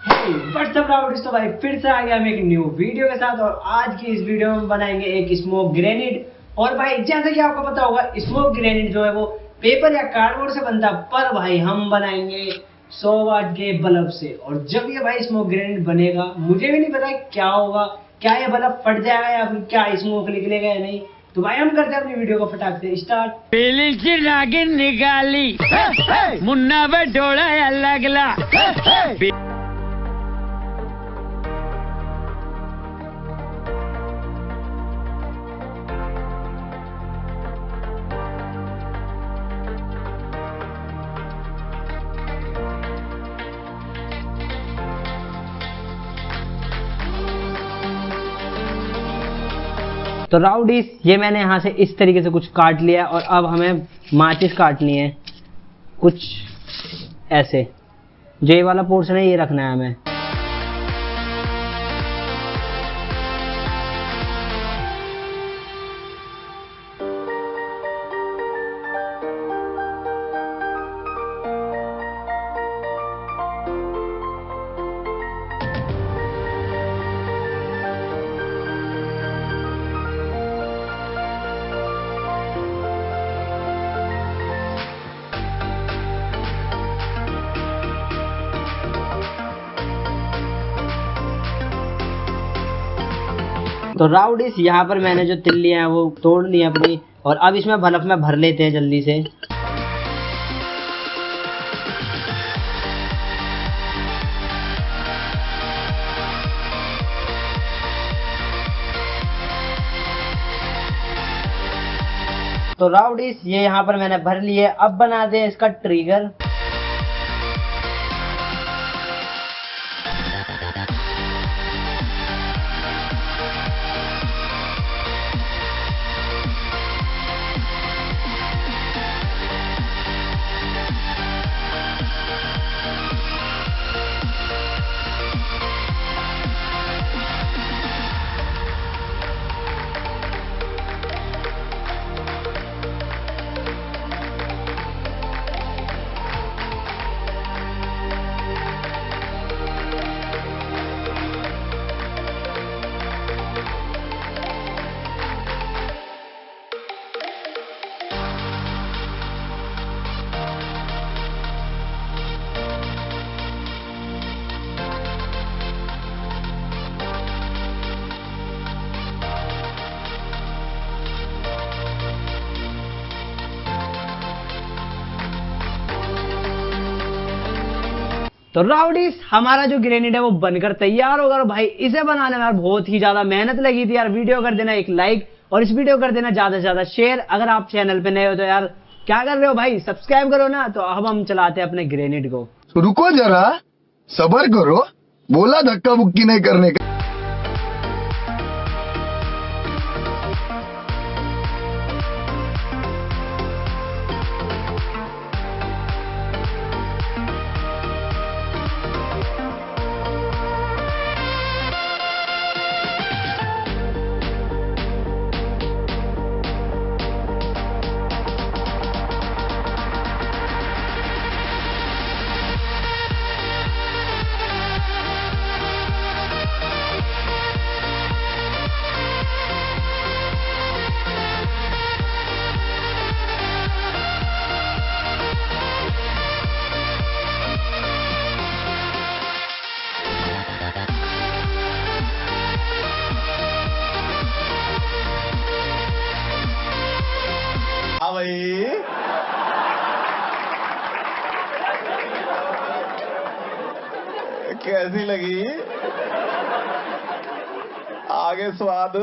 WhatsApp rowdies. तो भाई फिर से आ गया हम एक न्यू वीडियो के साथ और आज की इस वीडियो में बनाएंगे एक स्मोक ग्रेनेड। और भाई जैसे कि आपको पता होगा स्मोक ग्रेनेड जो है वो पेपर या कार्डबोर्ड से बनता है, पर भाई हम बनाएंगे 100 वाट के बल्ब से। और जब ये भाई स्मोक ग्रेनेड बनेगा मुझे भी नहीं पता क्या होगा, क्या ये बल्ब फट जाएगा या फिर क्या स्मोक निकलेगा या नहीं। तो भाई हम करते हैं अपनी वीडियो को फटाक से स्टार्ट। पीली सी नागिन निकाली मुन्ना बटोड़ा लगला। तो राउडीज ये मैंने यहाँ से इस तरीके से कुछ काट लिया और अब हमें माचिस काटनी है कुछ ऐसे। जो ये वाला पोर्शन है ये रखना है हमें। तो राउडीज यहाँ पर मैंने जो तिल लिया है वो तोड़ लिया अपनी, और अब इसमें बल्ब में भर लेते हैं जल्दी से। तो राउडीज ये यहाँ पर मैंने भर लिए, अब बना दे इसका ट्रिगर। तो राउडीज हमारा जो ग्रेनेड है वो बनकर तैयार होगा। और भाई इसे बनाने में यार बहुत ही ज्यादा मेहनत लगी थी यार। वीडियो कर देना एक लाइक और इस वीडियो कर देना ज्यादा से ज्यादा शेयर। अगर आप चैनल पे नए हो तो यार क्या कर रहे हो भाई, सब्सक्राइब करो ना। तो अब हम चलाते हैं अपने ग्रेनेड को। रुको जरा सबर करो, बोला धक्का बुक्की नहीं करने का। हाँ भाई कैसी लगी आगे स्वाद?